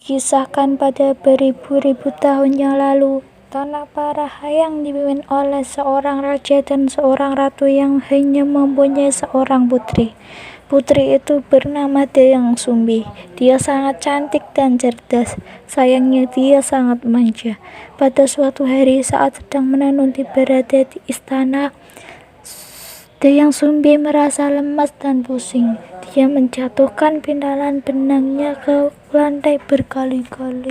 Dikisahkan pada beribu-ribu tahun yang lalu, tanah Parahyangan dipimpin oleh seorang raja dan seorang ratu yang hanya mempunyai seorang putri. Putri itu bernama Dayang Sumbi. Dia sangat cantik dan cerdas. Sayangnya dia sangat manja. Pada suatu hari saat sedang menenun berada di istana, Dayang Sumbi merasa lemas dan pusing. Dia menjatuhkan pintalan benangnya ke lantai berkali-kali.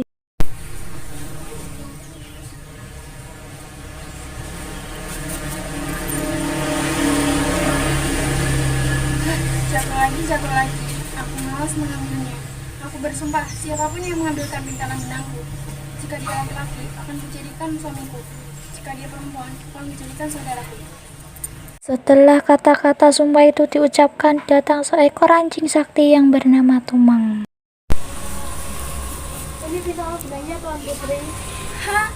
Jatuh lagi. Aku malas mengambilnya. Aku bersumpah, siapapun yang mengambilkan pintalan benangku, jika dia laki-laki, akan kujadikan suamiku. Jika dia perempuan, akan kujadikan saudaraku. Setelah kata-kata sumpah itu diucapkan, datang seekor anjing sakti yang bernama Tumang. Ini pintalan benangnya, Tuan Putri. Hah?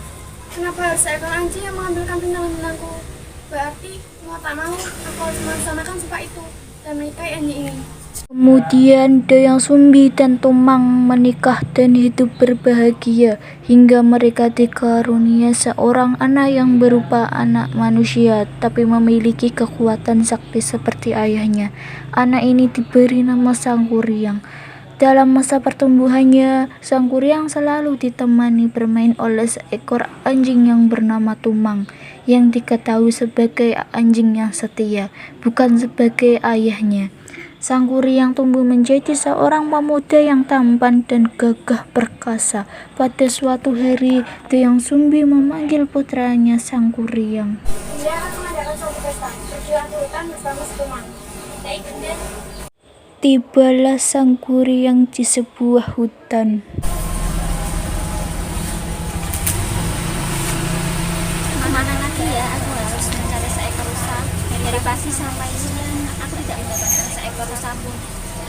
Kenapa harus seekor anjing yang mengambilkan pintalan benangku? Berarti mau tak mau, aku harus melaksanakan sumpah itu dan menikahi anjing ini. Kemudian Dayang Sumbi dan Tumang menikah dan hidup berbahagia hingga mereka dikarunia seorang anak yang berupa anak manusia tapi memiliki kekuatan sakti seperti ayahnya. Anak ini diberi nama Sangkuriang. Dalam masa pertumbuhannya, Sangkuriang selalu ditemani bermain oleh seekor anjing yang bernama Tumang, yang diketahui sebagai anjing yang setia, bukan sebagai ayahnya. Sangkuriang tumbuh menjadi seorang pemuda yang tampan dan gagah perkasa. Pada suatu hari, Dayang Sumbi memanggil putranya Sangkuriang. Dia akan mengadakan suatu pesta, berjualan ke hutan bersama Tumang. Tibalah Sangkuriang di sebuah hutan. Kemana lagi ya? Aku harus mencari seekor rusa. Dari pagi sampai siang aku tidak mendapatkan seekor rusa pun.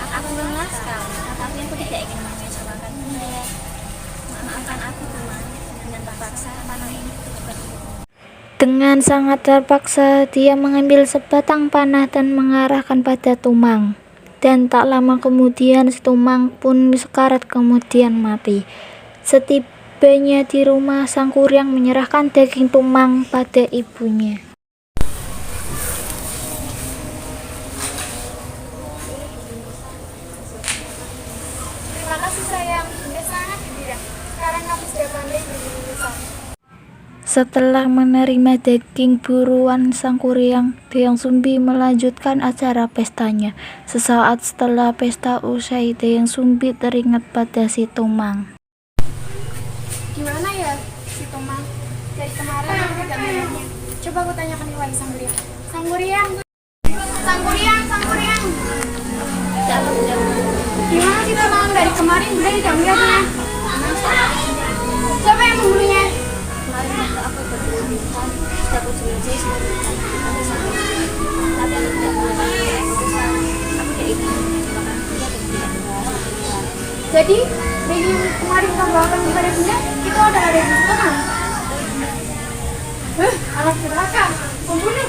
Aku lelah sekali, tapi aku tidak ingin mengecewakan dia. Maafkan aku, Tumang. Dengan terpaksa panah ini bukan. Dengan sangat terpaksa, dia mengambil sebatang panah dan mengarahkan pada Tumang. Dan tak lama kemudian, si Tumang pun sekarat kemudian mati. Setibanya di rumah, Sangkuriang menyerahkan daging Tumang pada ibunya. Terima kasih sayang, sudah sangat gembira. Sekarang kamu sudah pandai berburu rusa. Setelah menerima daging buruan Sangkuriang, Dayang Sumbi melanjutkan acara pestanya. Sesaat setelah pesta usai, Dayang Sumbi teringat pada si Tumang. Gimana ya si Tumang? Dari kemarin aku tidak melihatnya. Coba aku tanyakan kepada Sangkuriang. Sangkuriang, Sangkuriang, Sangkuriang. Gimana si Tumang? Dari kemarin udah tidak melihatnya. Siapa yang membunuhnya? Kemarin waktu aku berbulan sudah aku jelajah tapi aku tidak mengatakan rusa. Aku tidak ingin mengecewakan dia dan tidak mengecewakan. Jadi, dari yang kemarin kamu bawakan kepada dia, itu adalah dari Tumang. Anak durhaka, pembunuh.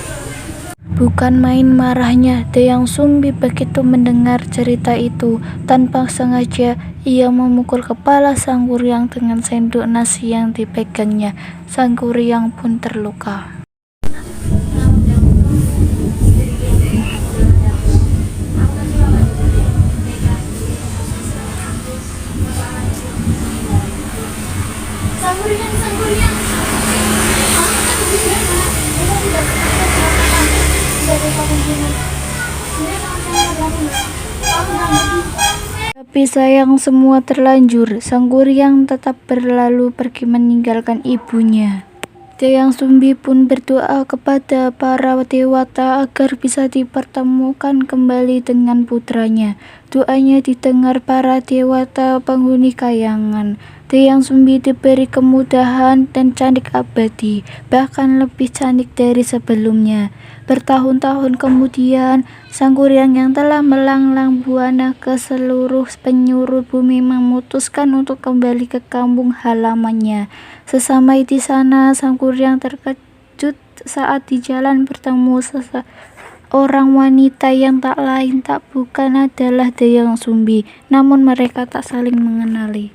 Bukan main marahnya Dayang Sumbi begitu mendengar cerita itu. Tanpa sengaja, ia memukul kepala Sangkuriang dengan sendok nasi yang dipegangnya. Sangkuriang pun terluka. Sangkuriang, Sangkuriang. Tapi sayang semua terlanjur. Sangkuriang tetap berlalu pergi meninggalkan ibunya. Dayang Sumbi pun berdoa kepada para dewata agar bisa dipertemukan kembali dengan putranya. Doanya didengar para dewata penghuni kayangan. Dayang Sumbi diberi kemudahan dan cantik abadi, bahkan lebih cantik dari sebelumnya. Bertahun-tahun kemudian, Sangkuriang yang telah melanglang buana ke seluruh penjuru bumi memutuskan untuk kembali ke kampung halamannya. Sesampai di sana, Sangkuriang terkejut saat di jalan bertemu seorang wanita yang tak lain tak bukan adalah Dayang Sumbi, namun mereka tak saling mengenali.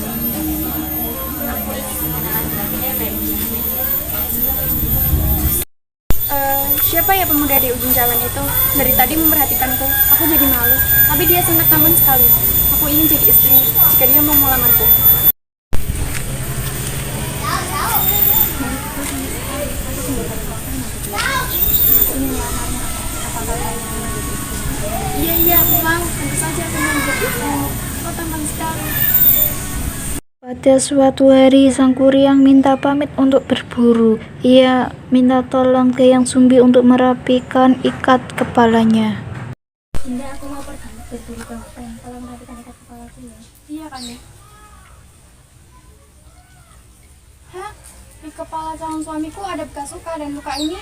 Aku ingin kenalan lagi deh kayak gini. Siapa ya pemuda di ujung jalan itu? Dari tadi memperhatikanku, aku jadi malu. Tapi dia sangat tampan sekali. Aku ingin jadi istri jika dia mau melamarku. Iya, aku mau. Tentu saja aku mau jadi istrimu. Kau tampan sekali. Pada suatu hari, Sang Kuryang minta pamit untuk berburu. Ia minta tolong ke Yang Sumbi untuk merapikan ikat kepalanya. Bunda, aku mau pergi berburu gampang. Kalau merapikan ikat kepalaku ya. Iya kan ya? Hah? Di kepala calon suamiku ada bekas luka dan luka ini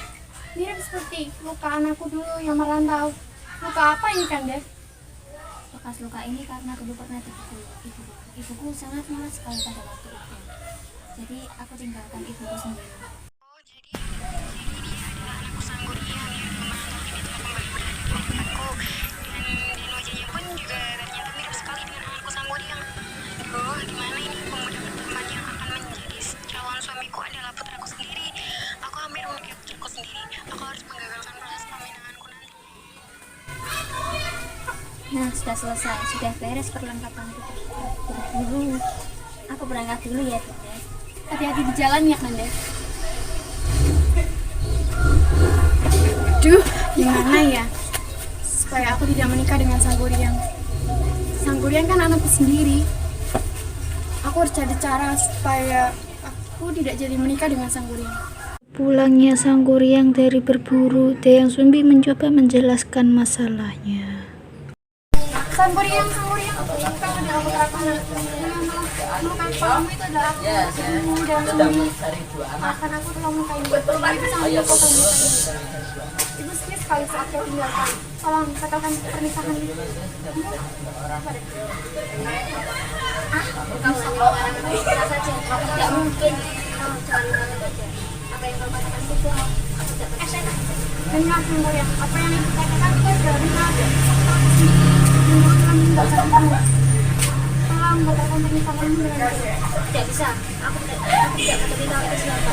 mirip seperti luka anakku dulu yang merantau. Luka apa ini kan, Deh? Bekas luka ini karena dulu pernah dipukul ibuku sangat marah sekali pada waktu itu. Jadi aku tinggalkan ibuku sendiri. Oh, jadi dia adalah anakku Sangguriang yang merantau ini telah kembali berada di tempatku. Dan wajahnya pun juga ternyata mirip sekali dengan anakku Sangguriang. Aduh, gimana ini pemuda berteman yang akan menjadi calon suamiku adalah putraku sendiri. Aku hampir memiliki putraku sendiri. Aku harus menggagalkan proses peminanganku nanti. Nah, sudah selesai, sudah beres perlengkapanku berburu. Aku berangkat dulu ya, Bunda. Hati-hati di jalan ya, Kande. Duh, gimana ya? Supaya aku tidak menikah dengan Sangguriang. Sangguriang kan anakku sendiri. Aku harus cari cara supaya aku tidak jadi menikah dengan Sangguriang. Pulangnya Sang Kuryang dari berburu, Yang Sumbi mencoba menjelaskan masalahnya. Sangguriang, kamu adalah putraku. Melukai kepalamu itu adalah aku. Jangan sembunyi. Maafkan aku telah melukaimu. Itu sangat menyakitkan melukai. Ibu sedih sekali saat kau tinggalkan. Tolong batalkan pernikahan ini. Kau hanya melarang aku nikah saja. Tidak mungkin. Kau jangan menganggap saja. Apa yang kau katakan itu aku tidak percaya. Dengar Sangguriang, apa yang ibu katakan itu adalah benar. Aku sendiri telah meninggalkan kamu. Tolong batalkan pernikahanmu dengan dia. Tidak bisa. Aku tidak berterima ke siapa.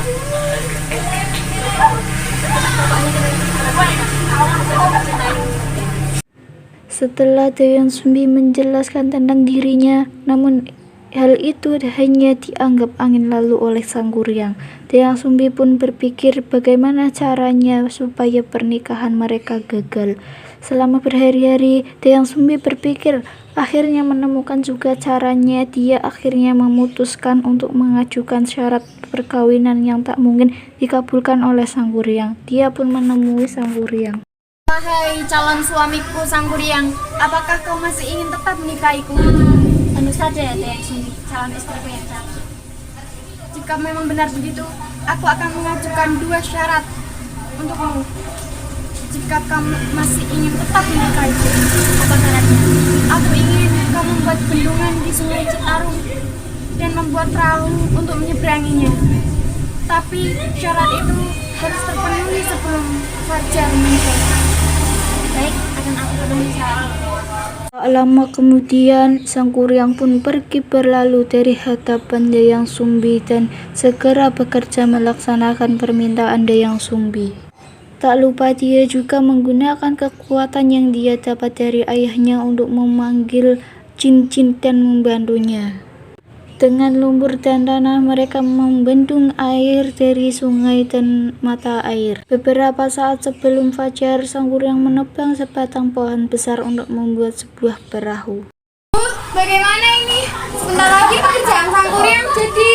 Setelah Yang Sumbi menjelaskan tentang dirinya, namun hal itu hanya dianggap angin lalu oleh Sang Kuryang. Yang Sumbi pun berpikir bagaimana caranya supaya pernikahan mereka gagal. Selama berhari-hari, Yang Sumbi berpikir, akhirnya menemukan juga caranya. Dia akhirnya memutuskan untuk mengajukan syarat perkawinan yang tak mungkin dikabulkan oleh Sang Kuryang. Dia pun menemui Sang Kuryang. Wahai calon suamiku Sangguriang, apakah kau masih ingin tetap menikahiku? Tentu saja ya, Yang Sumbi, calon istriku yang cantik. Jika memang benar begitu, aku akan mengajukan 2 syarat untukmu. Jika kamu masih ingin tetap menikahiku, Apa syaratnya? aku ingin kamu membuat bendungan di Sungai Citarum dan membuat perahu untuk menyeberanginya. Tapi syarat itu harus terpenuhi sebelum fajar muncul. Baik, akan aku penuhi syarat. Tak lama kemudian, Sang Kuryang pun pergi berlalu dari hadapan Yang Sumbi dan segera bekerja melaksanakan permintaan Yang Sumbi. Tak lupa dia juga menggunakan kekuatan yang dia dapat dari ayahnya untuk memanggil jin-jin dan membantunya. Dengan lumpur dan tanah mereka membendung air dari sungai dan mata air. Beberapa saat sebelum fajar, Sang Kuryang menebang sebatang pohon besar untuk membuat sebuah perahu. Bagaimana ini? Sebentar lagi pekerjaan Sangguriang, jadi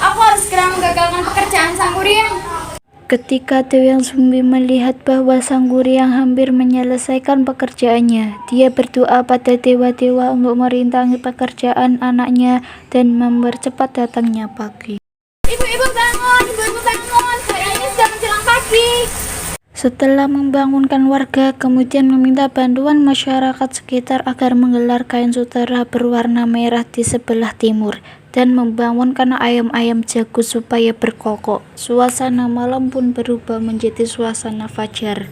aku harus segera menggagalkan pekerjaan Sangguriang. Ketika Yang Sumbi melihat bahwa Sang Kuryang hampir menyelesaikan pekerjaannya, dia berdoa pada dewa-dewa untuk merintangi pekerjaan anaknya dan mempercepat datangnya pagi. Ibu-ibu bangun, hari ini sudah menjelang pagi. Setelah membangunkan warga, kemudian meminta bantuan masyarakat sekitar agar menggelar kain sutera berwarna merah di sebelah timur dan membangunkan ayam-ayam jago supaya berkokok. Suasana malam pun berubah menjadi suasana fajar.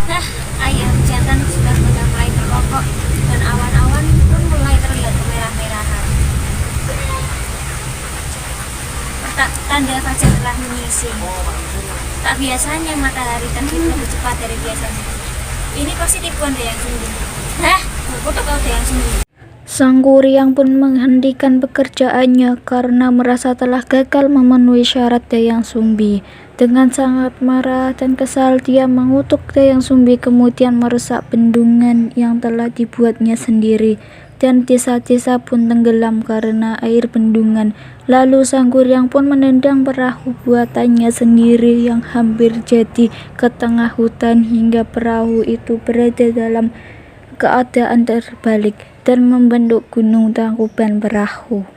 Nah, ayam jantan sudah mulai berkokok dan awan-awan pun mulai terlihat kemerah-merahan. tanda fajar telah menyingsing. Tak biasanya matahari terbit lebih cepat dari biasanya. Ini pasti tipuan Dayang Sumbi. Hah? Bodoh kau Dayang Sumbi. Sang Kuryang pun menghentikan pekerjaannya karena merasa telah gagal memenuhi syarat Dayang Sumbi. Dengan sangat marah dan kesal, dia mengutuk Dayang Sumbi, kemudian merusak bendungan yang telah dibuatnya sendiri. Dan desa-desa pun tenggelam karena air bendungan. Lalu Sang Kuryang pun menendang perahu buatannya sendiri yang hampir jadi ke tengah hutan hingga perahu itu berada dalam keadaan terbalik dan membentuk gunung Tangkuban Perahu.